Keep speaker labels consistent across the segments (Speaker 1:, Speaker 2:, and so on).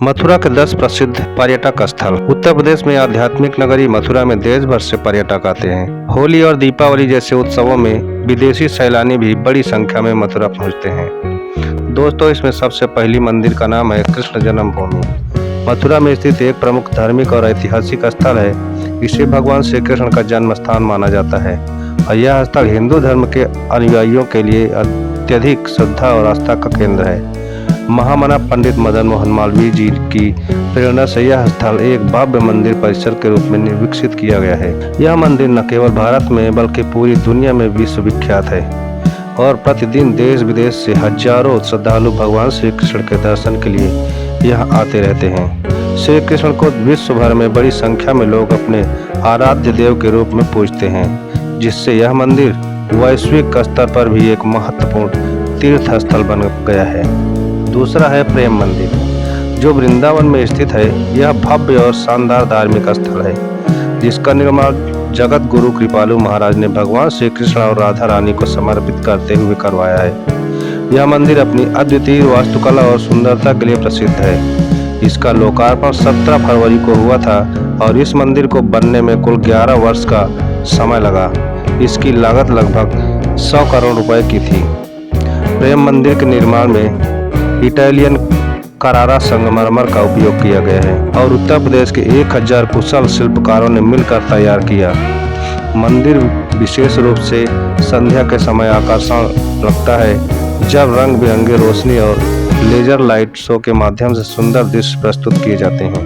Speaker 1: मथुरा के 10 प्रसिद्ध पर्यटक स्थल। उत्तर प्रदेश में आध्यात्मिक नगरी मथुरा में देश भर से पर्यटक आते हैं। होली और दीपावली जैसे उत्सवों में विदेशी सैलानी भी बड़ी संख्या में मथुरा पहुंचते हैं। दोस्तों, इसमें सबसे पहली मंदिर का नाम है कृष्ण जन्मभूमि। मथुरा में स्थित एक प्रमुख धार्मिक और ऐतिहासिक स्थल है। इसे भगवान श्री कृष्ण का जन्म स्थान माना जाता है और यह स्थल हिंदू धर्म के अनुयायियों के लिए अत्यधिक श्रद्धा और आस्था का केंद्र है। महामना पंडित मदन मोहन मालवीय जी की प्रेरणा से यह स्थल एक भव्य मंदिर परिसर के रूप में विकसित किया गया है। यह मंदिर न केवल भारत में बल्कि पूरी दुनिया में विश्व विख्यात है और प्रतिदिन देश विदेश से हजारों श्रद्धालु भगवान श्री कृष्ण के दर्शन के लिए यहाँ आते रहते हैं। श्री कृष्ण को विश्व भर में बड़ी संख्या में लोग अपने आराध्य देव के रूप में पूजते हैं, जिससे यह मंदिर वैश्विक स्तर पर भी एक महत्वपूर्ण तीर्थ स्थल बन गया है। दूसरा है प्रेम मंदिर, जो वृंदावन में स्थित है। यह भव्य और शानदार धार्मिक स्थल है, जिसका निर्माण जगत गुरु कृपालु महाराज ने भगवान श्री कृष्ण और राधा रानी को समर्पित करते हुए करवाया है। यह मंदिर अपनी अद्वितीय वास्तुकला और सुंदरता के लिए प्रसिद्ध है। इसका लोकार्पण 17 फरवरी को हुआ था और इस मंदिर को बनने में कुल 11 वर्ष का समय लगा। इसकी लागत लगभग 100 करोड़ रुपए की थी। प्रेम मंदिर के निर्माण में इटालियन करारा संगमरमर का उपयोग किया गया है और उत्तर प्रदेश के 1000 कुशल शिल्पकारों ने मिलकर तैयार किया। मंदिर विशेष रूप से संध्या के समय आकर्षण लगता है, जब रंग बिरंगे रोशनी और लेजर लाइट शो के माध्यम से सुंदर दृश्य प्रस्तुत किए जाते हैं।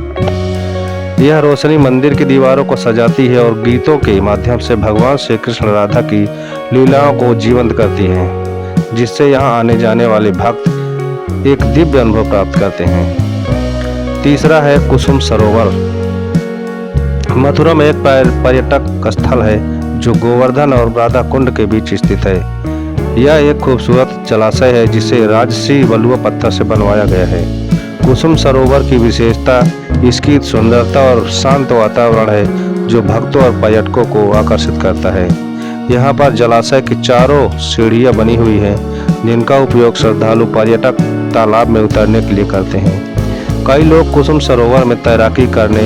Speaker 1: यह रोशनी मंदिर की दीवारों को सजाती है और गीतों के माध्यम से भगवान श्री कृष्ण राधा की लीलाओं को जीवंत करती है, जिससे यहाँ आने जाने वाले भक्त एक दिव्य अनुभव प्राप्त करते हैं। तीसरा है कुसुम सरोवर। मथुरा में एक पर्यटक स्थल है जो गोवर्धन और राधा कुंड के बीच स्थित है। यह एक खूबसूरत जलाशय है जिसे राजसी बलुआ पत्थर से बनवाया गया है। कुसुम सरोवर की विशेषता इसकी सुंदरता और शांत वातावरण है, जो भक्तों और पर्यटकों को आकर्षित करता है। यहाँ पर जलाशय की चारों सीढ़ियाँ बनी हुई हैं, जिनका उपयोग श्रद्धालु पर्यटक तालाब में उतरने के लिए करते हैं। कई लोग कुसुम सरोवर में तैराकी करने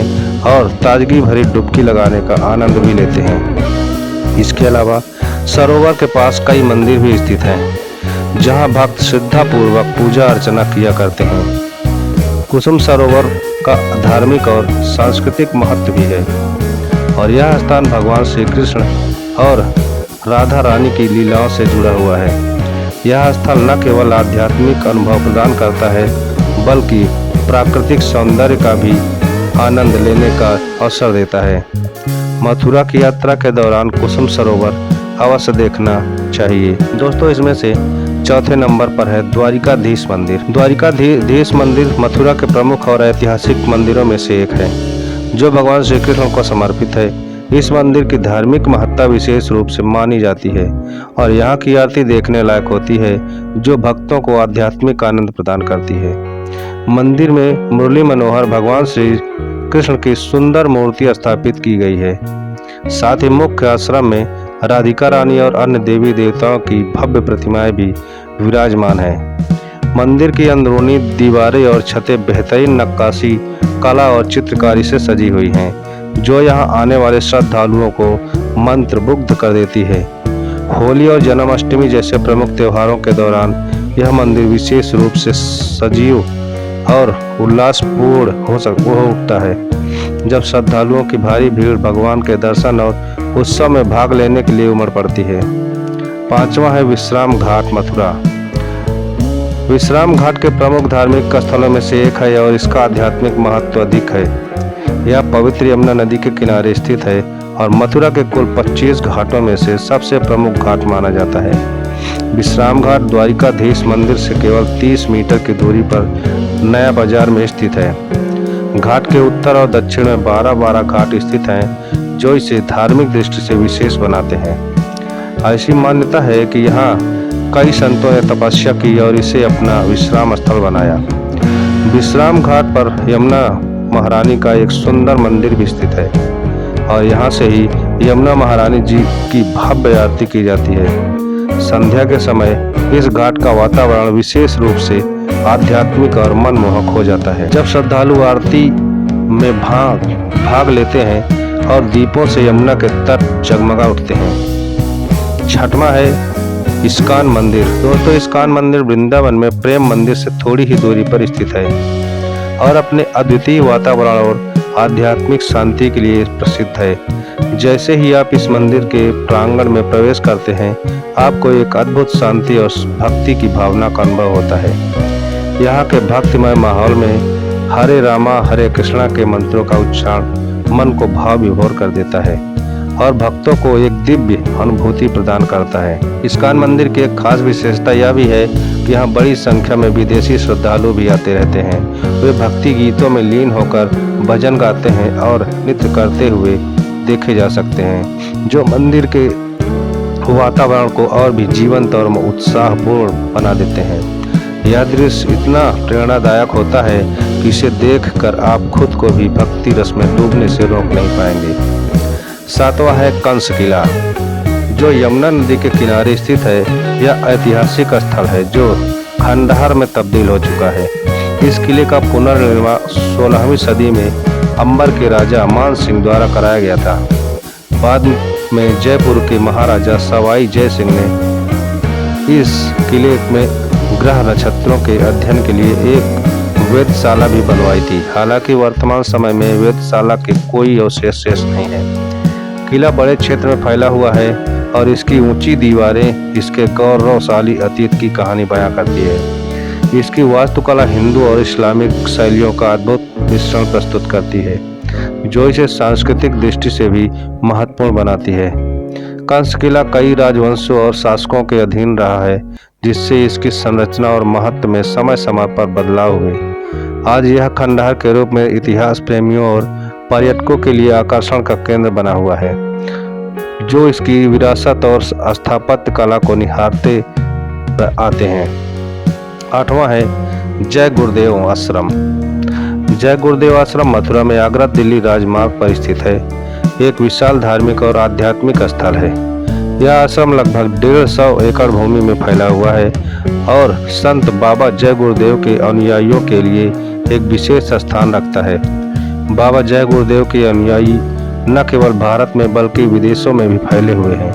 Speaker 1: और ताजगी भरी डुबकी लगाने का आनंद भी लेते हैं। इसके अलावा सरोवर के पास कई मंदिर भी स्थित हैं, जहां भक्त श्रद्धापूर्वक पूजा अर्चना किया करते हैं। कुसुम सरोवर का धार्मिक और सांस्कृतिक महत्व भी है और यह स्थान भगवान श्री कृष्ण और राधा रानी की लीलाओं से जुड़ा हुआ है। यह स्थल न केवल आध्यात्मिक अनुभव प्रदान करता है, बल्कि प्राकृतिक सौंदर्य का भी आनंद लेने का अवसर देता है। मथुरा की यात्रा के दौरान कुसुम सरोवर अवश्य देखना चाहिए। दोस्तों, इसमें से चौथे नंबर पर है द्वारिकाधीश मंदिर। द्वारिकाधीश मंदिर मथुरा के प्रमुख और ऐतिहासिक मंदिरों में से एक है, जो भगवान श्री कृष्ण को समर्पित है। इस मंदिर की धार्मिक महत्ता विशेष रूप से मानी जाती है और यहाँ की आरती देखने लायक होती है, जो भक्तों को आध्यात्मिक आनंद प्रदान करती है। मंदिर में मुरली मनोहर भगवान श्री कृष्ण की सुंदर मूर्ति स्थापित की गई है। साथ ही मुख्य आश्रम में राधिका रानी और अन्य देवी देवताओं की भव्य प्रतिमाएं भी विराजमान है। मंदिर की अंदरूनी दीवारें और छतें बेहतरीन नक्काशी कला और चित्रकारी से सजी हुई हैं, जो यहाँ आने वाले श्रद्धालुओं को मंत्रमुग्ध कर देती है। होली और जन्माष्टमी जैसे प्रमुख त्योहारों के दौरान यह मंदिर विशेष रूप से सजीव और उल्लासपूर्ण हो उठता है, जब श्रद्धालुओं की भारी भीड़ भगवान के दर्शन और उत्सव में भाग लेने के लिए उमड़ पड़ती है। पांचवा है विश्राम घाट मथुरा। विश्राम घाट के प्रमुख धार्मिक स्थलों में से एक है और इसका आध्यात्मिक महत्व अधिक है। यह पवित्र यमुना नदी के किनारे स्थित है और मथुरा के कुल 25 घाटों में से सबसे प्रमुख घाट माना जाता है। विश्राम घाट द्वारिकाधीश मंदिर से केवल 30 मीटर की दूरी पर नया बाजार में स्थित है। घाट के उत्तर और दक्षिण में 12 घाट स्थित हैं, जो इसे धार्मिक दृष्टि से विशेष बनाते हैं। ऐसी मान्यता है कि यहाँ कई संतों ने तपस्या की और इसे अपना विश्राम स्थल बनाया। विश्राम घाट पर यमुना महारानी का एक सुंदर मंदिर भी स्थित है और यहाँ से ही यमुना महारानी जी की भव्य आरती की जाती है। संध्या के समय इस घाट का वातावरण विशेष रूप से आध्यात्मिक और मनमोहक हो जाता है। जब श्रद्धालु आरती में भाग लेते हैं और दीपों से यमुना के तट जगमगा उठते हैं। छठवां है इस्कॉन मंदिर। दोस्तों, इस्कॉन मंदिर वृंदावन में प्रेम मंदिर से थोड़ी ही दूरी पर स्थित है और अपने अद्वितीय वातावरण और आध्यात्मिक शांति के लिए प्रसिद्ध है। जैसे ही आप इस मंदिर के प्रांगण में प्रवेश करते हैं, आपको एक अद्भुत शांति और भक्ति की भावना का अनुभव होता है। यहाँ के भक्तिमय माहौल में हरे रामा हरे कृष्णा के मंत्रों का उच्चारण मन को भाव विभोर कर देता है और भक्तों को एक दिव्य अनुभूति प्रदान करता है। इस्कॉन मंदिर की एक खास विशेषता यह भी है कि यहाँ बड़ी संख्या में विदेशी श्रद्धालु भी आते रहते हैं। वे भक्ति गीतों में लीन होकर भजन गाते हैं और नृत्य करते हुए देखे जा सकते हैं, जो मंदिर के वातावरण को और भी जीवंत और उत्साहपूर्ण बना देते हैं। यह दृश्य इतना प्रेरणादायक होता है कि इसे देखकर आप खुद को भी भक्ति रस में डूबने से रोक नहीं पाएंगे। सातवां है कंस किला, जो यमुना नदी के किनारे स्थित है। यह ऐतिहासिक स्थल है जो खंडहर में तब्दील हो चुका है। इस किले का पुनर्निर्माण 16वीं सदी में अंबर के राजा मान सिंह द्वारा कराया गया था। बाद में जयपुर के महाराजा सवाई जय सिंह ने इस किले में ग्रह नक्षत्रों के अध्ययन के लिए एक वेधशाला भी बनवाई थी। हालांकि वर्तमान समय में वेधशाला के कोई अवशेष शेष नहीं है। किला बड़े क्षेत्र में फैला हुआ है और इसकी ऊंची दीवारें इसके गौरवशाली अतीत की कहानी बयां करती है। इसकी वास्तुकला हिंदू और इस्लामिक शैलियों का अद्भुत मिश्रण प्रस्तुत करती है, जो इसे सांस्कृतिक दृष्टि से भी महत्वपूर्ण बनाती है। कंस किला कई राजवंशों और शासकों के अधीन रहा है, जिससे इसकी संरचना और महत्व में समय समय पर बदलाव हुए। आज यह खंडहर के रूप में इतिहास प्रेमियों और पर्यटकों के लिए आकर्षण का केंद्र बना हुआ है, जो इसकी विरासत और स्थापत्य कला को निहारते आते हैं। आठवां है जय गुरुदेव आश्रम। जय गुरुदेव आश्रम मथुरा में आगरा दिल्ली राजमार्ग पर स्थित है। एक विशाल धार्मिक और आध्यात्मिक स्थल है। यह आश्रम लगभग 150 एकड़ भूमि में फैला हुआ है और संत बाबा जय गुरुदेव के अनुयायियों के लिए एक विशेष स्थान रखता है। बाबा जय गुरुदेव के अनुयायी न केवल भारत में बल्कि विदेशों में भी फैले हुए हैं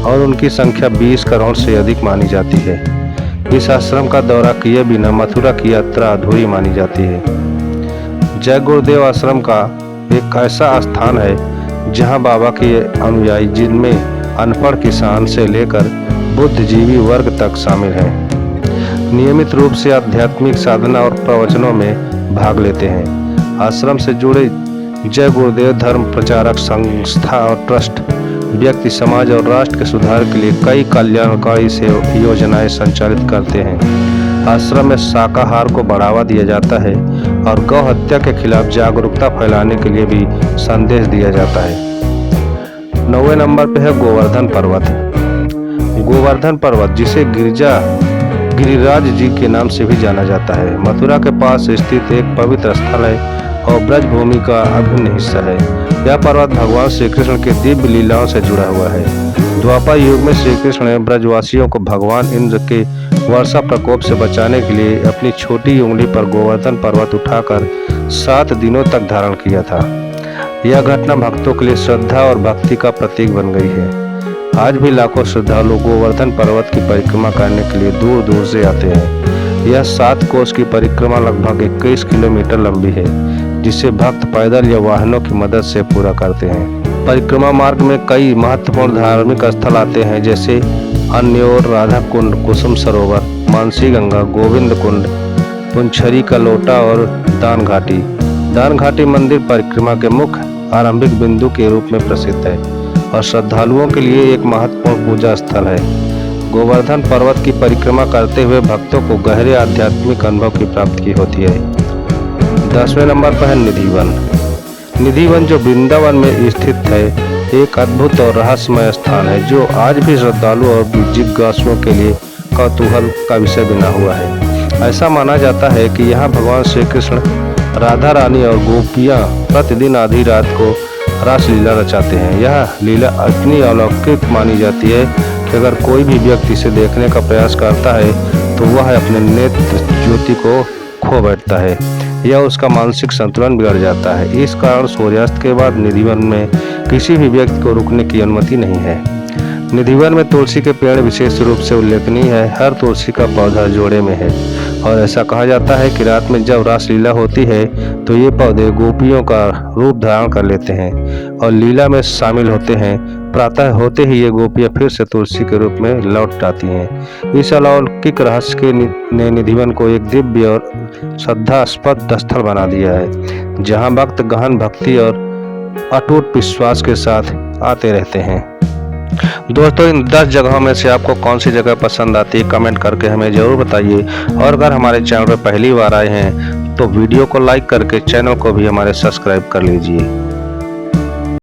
Speaker 1: और उनकी संख्या 20 करोड़ से अधिक मानी जाती है। इस आश्रम का दौरा किए बिना मथुरा की यात्रा अधूरी मानी जाती है। जय गुरुदेव आश्रम का एक ऐसा स्थान है जहां बाबा के अनुयायी, जिनमें अनपढ़ किसान से लेकर बुद्धिजीवी वर्ग तक शामिल हैं, नियमित रूप से आध्यात्मिक साधना और प्रवचनों में भाग लेते हैं। आश्रम से जुड़े जय गुरुदेव धर्म प्रचारक संस्था और ट्रस्ट व्यक्ति, समाज और राष्ट्र के सुधार के लिए कई कल्याणकारी योजनाएं संचालित करते हैं। आश्रम में शाकाहार को बढ़ावा दिया जाता है और गौ हत्या के खिलाफ जागरूकता फैलाने के लिए भी संदेश दिया जाता है। 9वें नंबर पे है गोवर्धन पर्वत। गोवर्धन पर्वत, जिसे गिरिराज जी के नाम से भी जाना जाता है, मथुरा के पास स्थित एक पवित्र स्थल है और ब्रजभूमि का अभिन्न हिस्सा है। यह पर्वत भगवान श्री कृष्ण के दिव्य लीलाओं से जुड़ा हुआ है। द्वापर युग में श्री कृष्ण ने ब्रजवासियों को भगवान इंद्र के वर्षा प्रकोप से बचाने के लिए अपनी छोटी उंगली पर गोवर्धन पर्वत उठाकर 7 दिनों तक धारण किया था। यह घटना भक्तों के लिए श्रद्धा और भक्ति का प्रतीक बन गई है। आज भी लाखों श्रद्धालु गोवर्धन पर्वत की परिक्रमा करने के लिए दूर दूर से आते हैं। यह 7 कोस की परिक्रमा लगभग 21 किलोमीटर लंबी है, जिसे भक्त पैदल या वाहनों की मदद से पूरा करते हैं। परिक्रमा मार्ग में कई महत्वपूर्ण धार्मिक स्थल आते हैं, जैसे अन्योर, राधा कुंड, कुसुम सरोवर, मानसी गंगा, गोविंद कुंड, पुंछरी का लोटा और दान घाटी। दान घाटी मंदिर परिक्रमा के मुख्य आरंभिक बिंदु के रूप में प्रसिद्ध है और श्रद्धालुओं के लिए एक महत्वपूर्ण पूजा स्थल है। गोवर्धन पर्वत की परिक्रमा करते हुए भक्तों को गहरे आध्यात्मिक अनुभव की प्राप्ति होती है। 10वें नंबर पर है निधिवन। निधिवन, जो वृंदावन में स्थित है, एक अद्भुत और रहस्यमय स्थान है, जो आज भी श्रद्धालु और जिज्ञासुओं के लिए कौतूहल का विषय बना हुआ है। ऐसा माना जाता है कि यहाँ भगवान श्री कृष्ण, राधा रानी और गोपियाँ प्रतिदिन आधी रात को रास लीला रचाते हैं। यह लीला इतनी अलौकिक मानी जाती है कि अगर कोई भी व्यक्ति इसे देखने का प्रयास करता है तो वह अपने नेत्र ज्योति को खो बैठता है या उसका मानसिक संतुलन बिगड़ जाता है। इस कारण सूर्यास्त के बाद निधिवन में किसी भी व्यक्ति को रुकने की अनुमति नहीं है। निधिवन में तुलसी के पेड़ विशेष रूप से उल्लेखनीय है। हर तुलसी का पौधा जोड़े में है और ऐसा कहा जाता है कि रात में जब रासलीला होती है तो ये पौधे गोपियों का रूप धारण कर लेते हैं और लीला में शामिल होते हैं। प्रातः होते ही ये गोपियां फिर से तुलसी के रूप में लौट आती हैं। इस अलौकिक रहस्य ने निधिवन को एक दिव्य और श्रद्धास्पद स्थल बना दिया है, जहां भक्त गहन भक्ति और अटूट विश्वास के साथ आते रहते हैं। दोस्तों, इन 10 जगहों में से आपको कौन सी जगह पसंद आती है, कमेंट करके हमें ज़रूर बताइए। और अगर हमारे चैनल पर पहली बार आए हैं तो वीडियो को लाइक करके चैनल को भी हमारे सब्सक्राइब कर लीजिए।